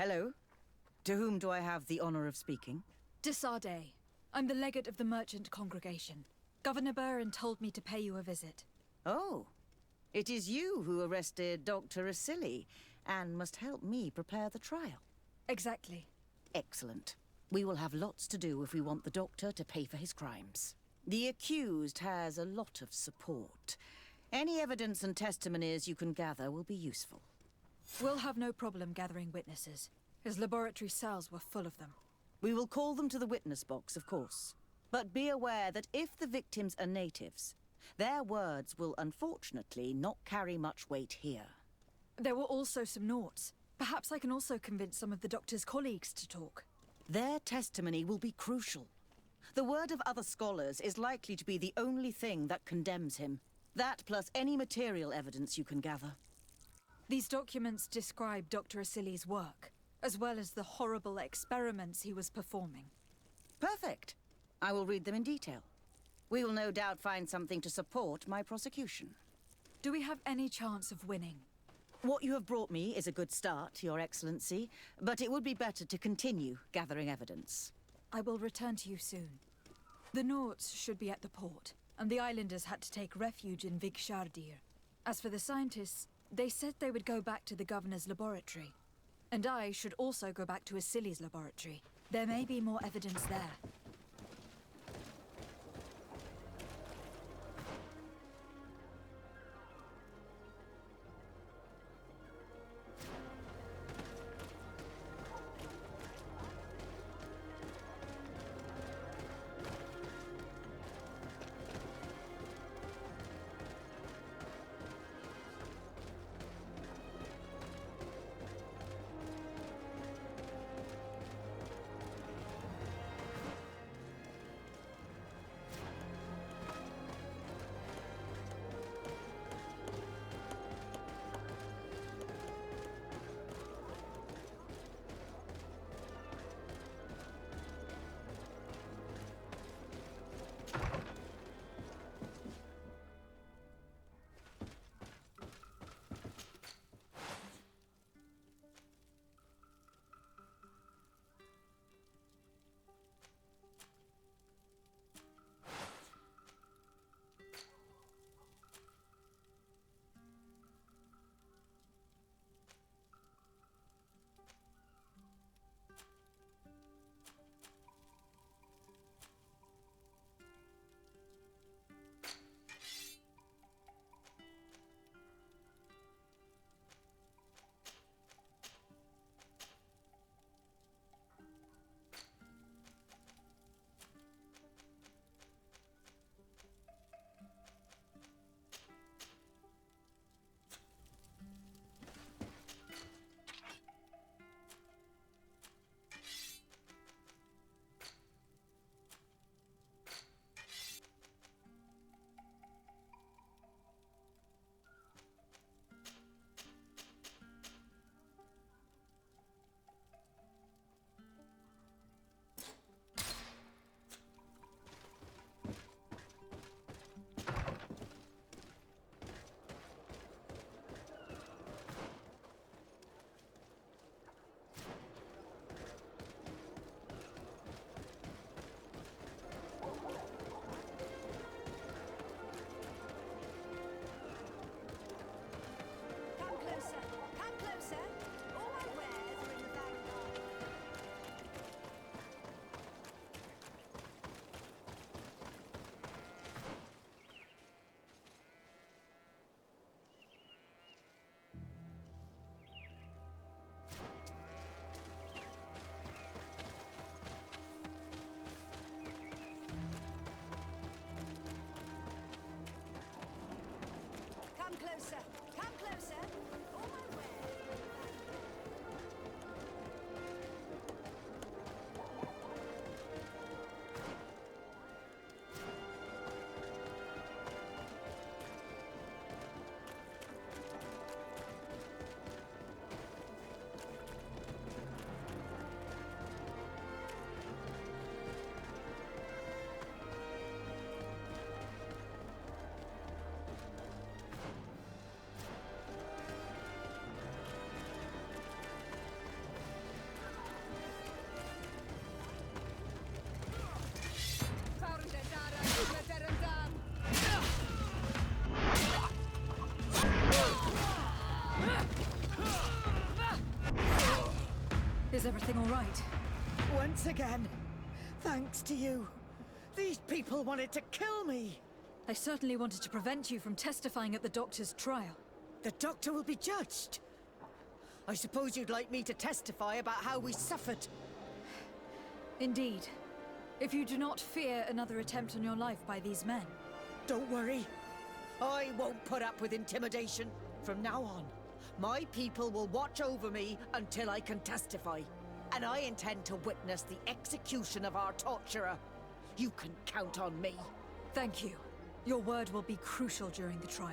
Hello. To whom do I have the honor of speaking? Desarde. I'm the legate of the merchant congregation. Governor Burin told me to pay you a visit. Oh. It is you who arrested Dr. Asili and must help me prepare the trial. Exactly. Excellent. We will have lots to do if we want the doctor to pay for his crimes. The accused has a lot of support. Any evidence and testimonies you can gather will be useful. We'll have no problem gathering witnesses. His laboratory cells were full of them. We will call them to the witness box, of course. But be aware that if the victims are natives, their words will unfortunately not carry much weight here. There were also some Nauts. Perhaps I can also convince some of the doctor's colleagues to talk. Their testimony will be crucial. The word of other scholars is likely to be the only thing that condemns him. That plus any material evidence you can gather. These documents describe Dr. Asili's work, as well as the horrible experiments he was performing. Perfect. I will read them in detail. We will no doubt find something to support my prosecution. Do we have any chance of winning? What you have brought me is a good start, Your Excellency, but it would be better to continue gathering evidence. I will return to you soon. The Nauts should be at the port, and the islanders had to take refuge in Vigshardir. As for the scientists, they said they would go back to the governor's laboratory. And I should also go back to Asili's laboratory. There may be more evidence there. Once again, thanks to you. These people wanted to kill me. I certainly wanted to prevent you from testifying at the doctor's trial. The doctor will be judged. I suppose you'd like me to testify about how we suffered. Indeed. If you do not fear another attempt on your life by these men. Don't worry. I won't put up with intimidation. From now on, my people will watch over me until I can testify. And I intend to witness the execution of our torturer. You can count on me. Thank you. Your word will be crucial during the trial.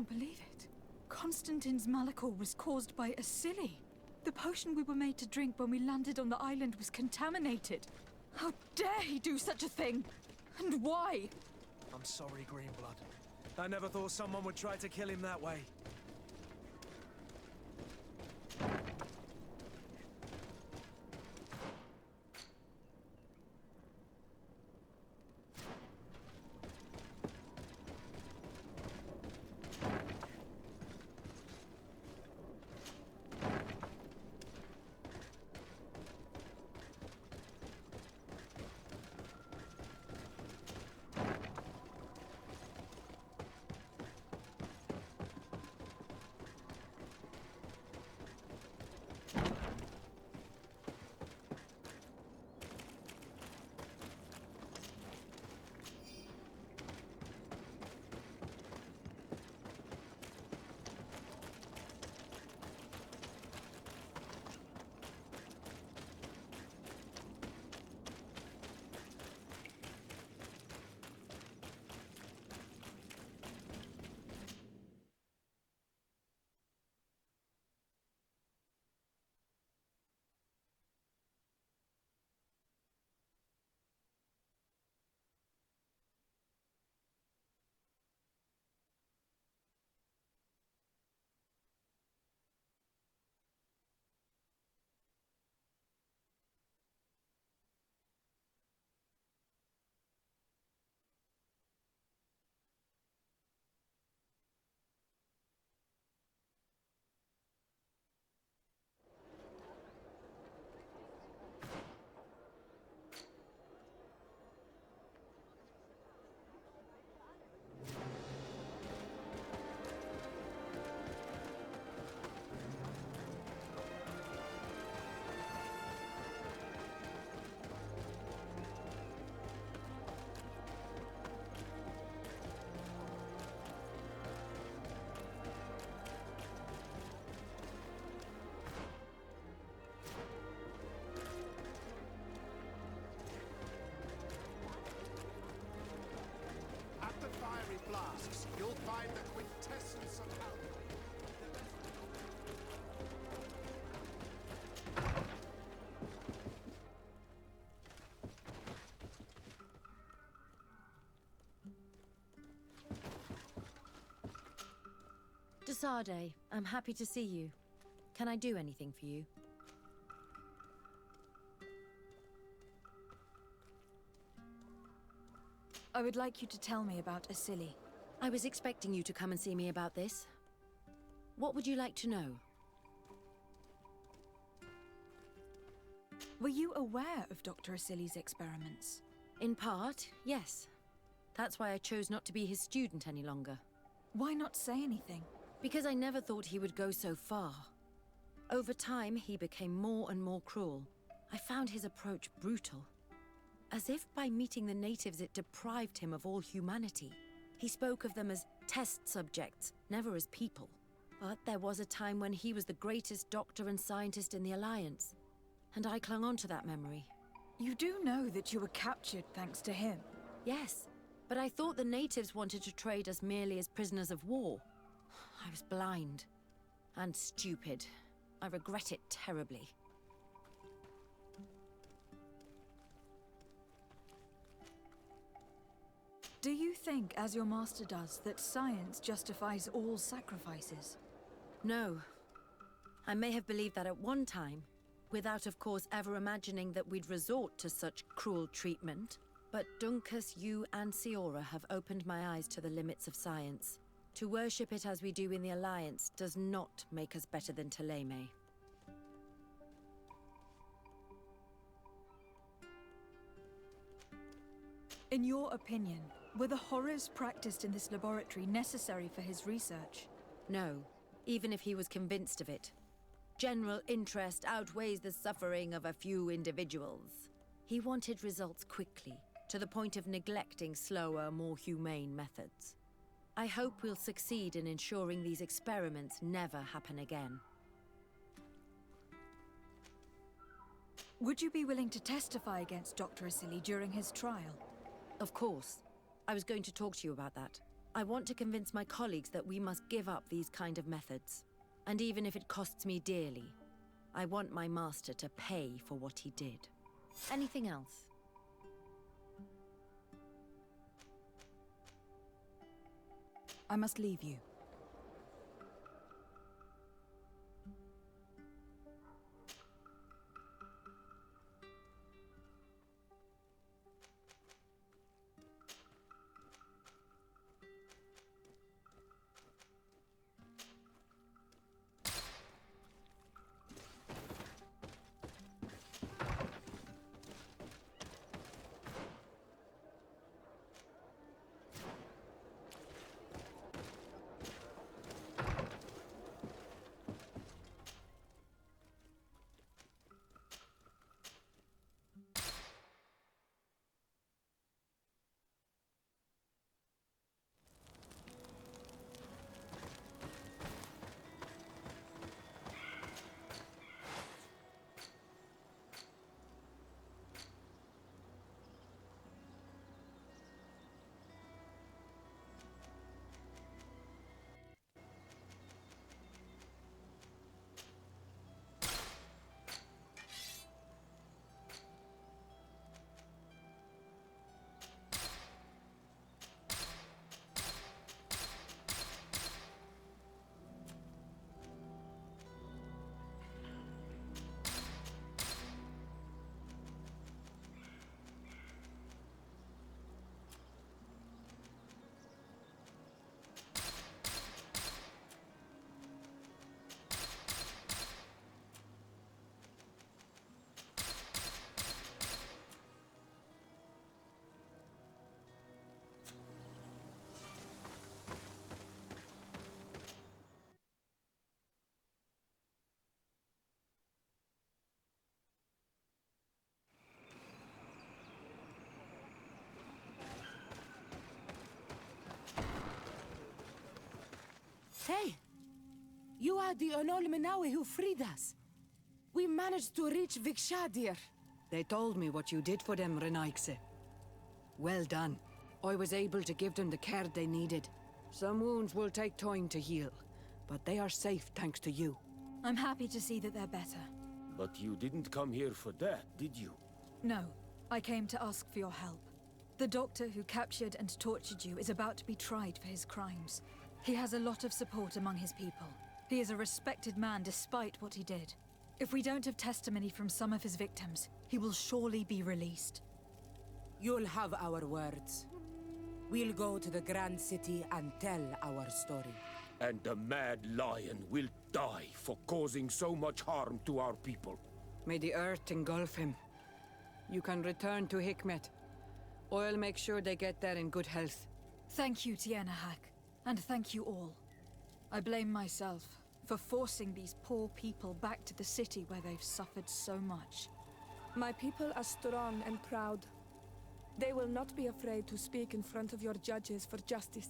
can't believe it. Constantine's malachor was caused by a silly. The potion we were made to drink when we landed on the island was contaminated. How dare he do such a thing? And why? I'm sorry, Greenblood. I never thought someone would try to kill him that way. Flasks, you'll find the quintessence of alchemy. Desade, I'm happy to see you. Can I do anything for you? I would like you to tell me about Asili. I was expecting you to come and see me about this. What would you like to know? Were you aware of Dr. Asili's experiments? In part, yes. That's why I chose not to be his student any longer. Why not say anything? Because I never thought he would go so far. Over time, he became more and more cruel. I found his approach brutal. As if by meeting the natives it deprived him of all humanity. He spoke of them as test subjects, never as people. But there was a time when he was the greatest doctor and scientist in the Alliance. And I clung on to that memory. You do know that you were captured thanks to him. Yes, but I thought the natives wanted to trade us merely as prisoners of war. I was blind. And stupid. I regret it terribly. Do you think, as your master does, that science justifies all sacrifices? No. I may have believed that at one time, without of course ever imagining that we'd resort to such cruel treatment. But Dunkus, you and Siora have opened my eyes to the limits of science. To worship it as we do in the Alliance does not make us better than Teleme. In your opinion, were the horrors practiced in this laboratory necessary for his research? No, even if he was convinced of it. General interest outweighs the suffering of a few individuals. He wanted results quickly, to the point of neglecting slower, more humane methods. I hope we'll succeed in ensuring these experiments never happen again. Would you be willing to testify against Dr. Asili during his trial? Of course. I was going to talk to you about that. I want to convince my colleagues that we must give up these kind of methods. And even if it costs me dearly, I want my master to pay for what he did. Anything else? I must leave you. Hey! You are the Onol Menawi who freed us. We managed to reach Vikshadir. They told me what you did for them, Renaikse. Well done. I was able to give them the care they needed. Some wounds will take time to heal, but they are safe thanks to you. I'm happy to see that they're better. But you didn't come here for that, did you? No, I came to ask for your help. The doctor who captured and tortured you is about to be tried for his crimes. He has a lot of support among his people. He is a respected man despite what he did. If we don't have testimony from some of his victims, he will surely be released. You'll have our words. We'll go to the Grand City and tell our story. And the Mad Lion will die for causing so much harm to our people. May the earth engulf him. You can return to Hikmet. I'll make sure they get there in good health. Thank you, Tiana Hack, and thank you all. I blame myself for forcing these poor people back to the city where they've suffered so much. My people are strong and proud. They will not be afraid to speak in front of your judges for justice.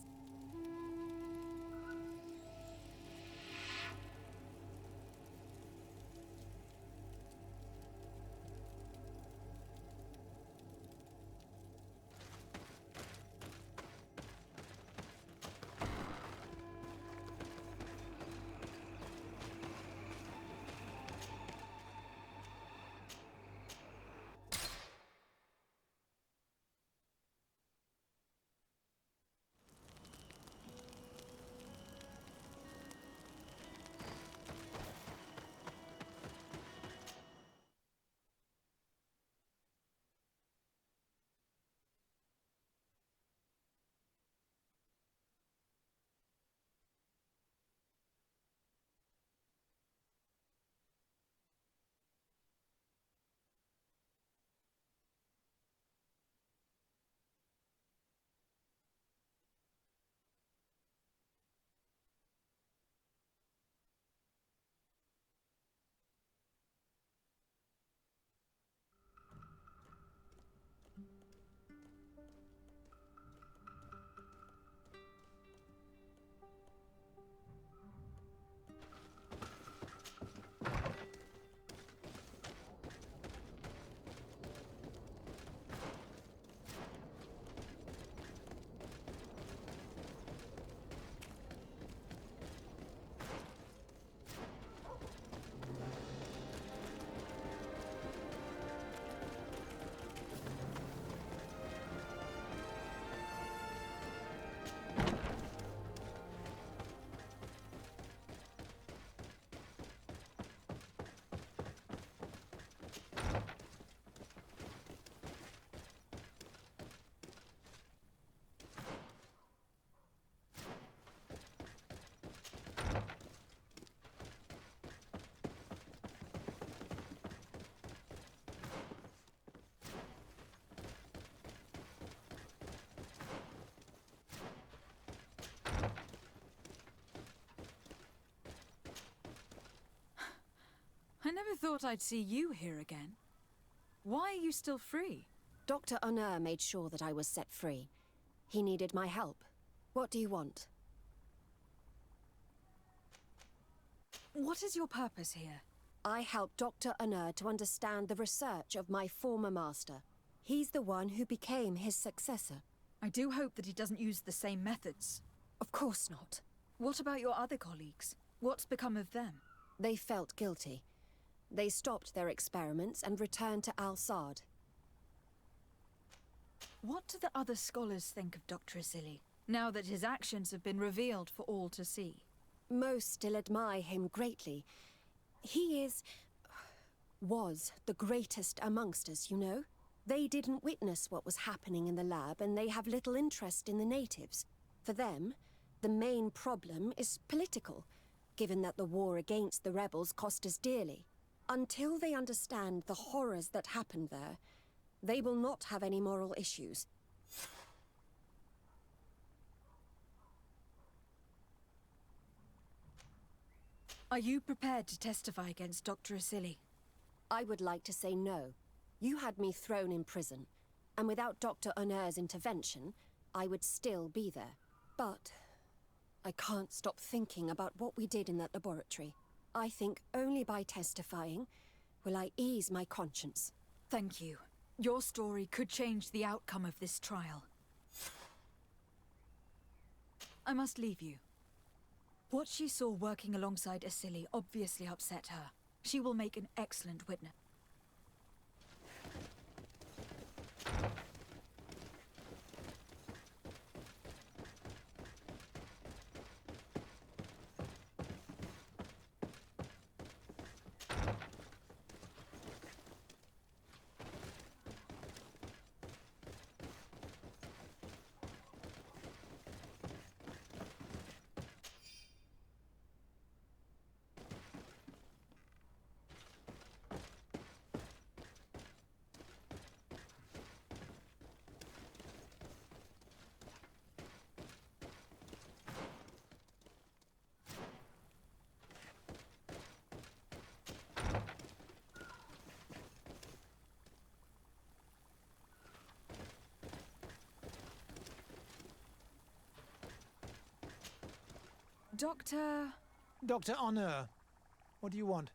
never thought I'd see you here again. Why are you still free? Dr. Honor made sure that I was set free. He needed my help. What do you want? What is your purpose here? I helped Dr. Honor to understand the research of my former master. He's the one who became his successor. I do hope that he doesn't use the same methods. Of course not. What about your other colleagues? What's become of them? They felt guilty. They stopped their experiments and returned to Al-Sad. What do the other scholars think of Dr. Asili, now that his actions have been revealed for all to see? Most still admire him greatly. He was the greatest amongst us, you know? They didn't witness what was happening in the lab, and they have little interest in the natives. For them, the main problem is political, given that the war against the rebels cost us dearly. Until they understand the horrors that happened there, they will not have any moral issues. Are you prepared to testify against Dr. Asili? I would like to say no. You had me thrown in prison, and without Dr. Honor's intervention, I would still be there. But I can't stop thinking about what we did in that laboratory. I think only by testifying will I ease my conscience. Thank you. Your story could change the outcome of this trial. I must leave you. What she saw working alongside Asili obviously upset her. She will make an excellent witness. Dr. Honor, what do you want?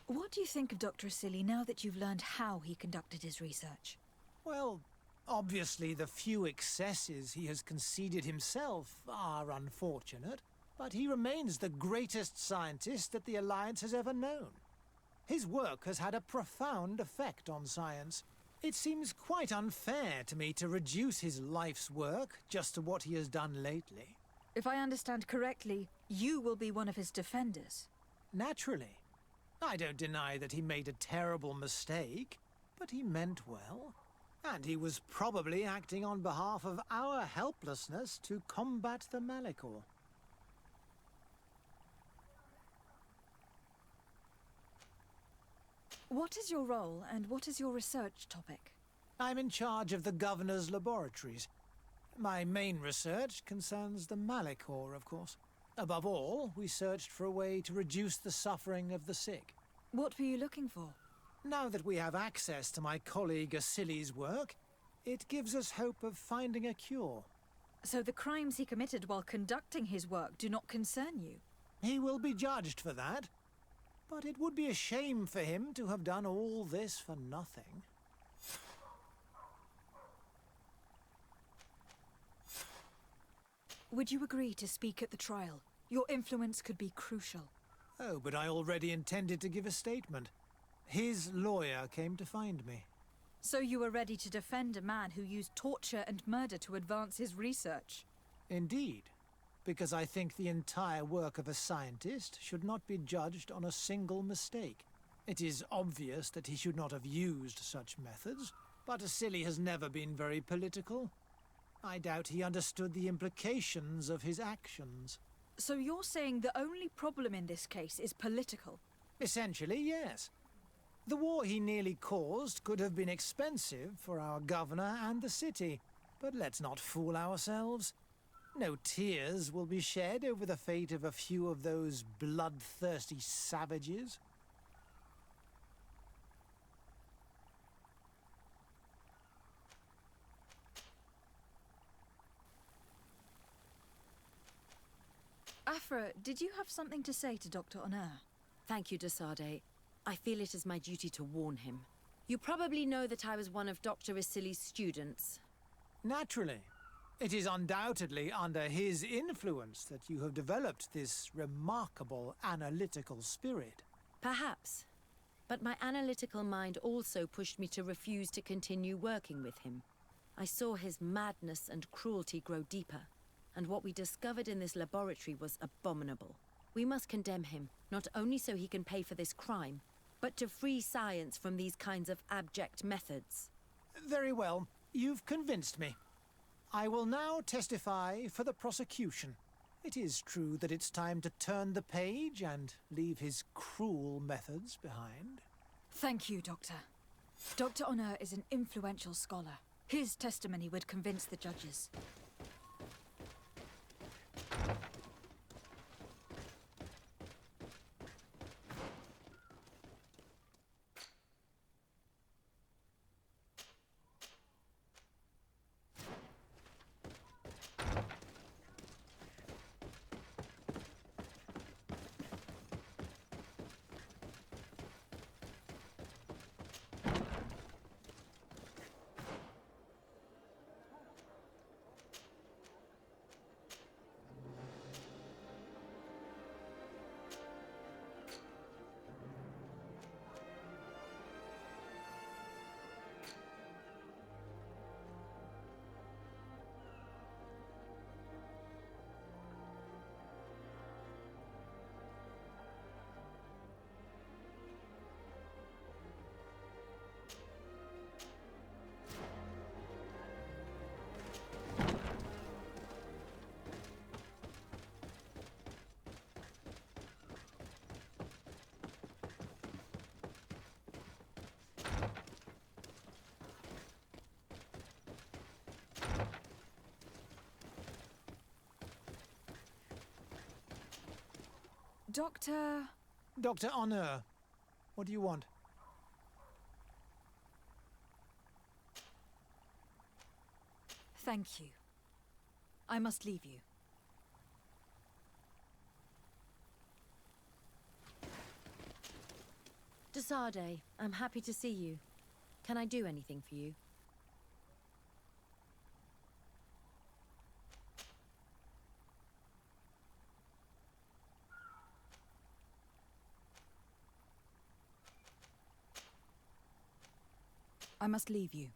What do you think of Dr. Asili now that you've learned how he conducted his research? Well, obviously the few excesses he has conceded himself are unfortunate, but he remains the greatest scientist that the Alliance has ever known. His work has had a profound effect on science. It seems quite unfair to me to reduce his life's work just to what he has done lately. If I understand correctly, you will be one of his defenders. Naturally. I don't deny that he made a terrible mistake, but he meant well. And he was probably acting on behalf of our helplessness to combat the Malicor. What is your role, and what is your research topic? I'm in charge of the Governor's laboratories. My main research concerns the Malicor, of course. Above all, we searched for a way to reduce the suffering of the sick. What were you looking for? Now that we have access to my colleague Asili's work, it gives us hope of finding a cure. So the crimes he committed while conducting his work do not concern you? He will be judged for that. But it would be a shame for him to have done all this for nothing. Would you agree to speak at the trial? Your influence could be crucial. Oh, but I already intended to give a statement. His lawyer came to find me. So you were ready to defend a man who used torture and murder to advance his research? Indeed. Because I think the entire work of a scientist should not be judged on a single mistake. It is obvious that he should not have used such methods, but Asili has never been very political. I doubt he understood the implications of his actions. So you're saying the only problem in this case is political? Essentially, yes. The war he nearly caused could have been expensive for our governor and the city, but let's not fool ourselves. No tears will be shed over the fate of a few of those bloodthirsty savages. Afra, did you have something to say to Dr. Honor? Thank you, Desade. I feel it is my duty to warn him. You probably know that I was one of Dr. Isili's students. Naturally. It is undoubtedly under his influence that you have developed this remarkable analytical spirit. Perhaps. But my analytical mind also pushed me to refuse to continue working with him. I saw his madness and cruelty grow deeper, and what we discovered in this laboratory was abominable. We must condemn him, not only so he can pay for this crime, but to free science from these kinds of abject methods. Very well. You've convinced me. I will now testify for the prosecution. It is true that it's time to turn the page and leave his cruel methods behind. Thank you, Doctor. Dr. Honor is an influential scholar. His testimony would convince the judges. Dr. Honor, what do you want? Thank you. I must leave you. Desade, I'm happy to see you. Can I do anything for you? I must leave you.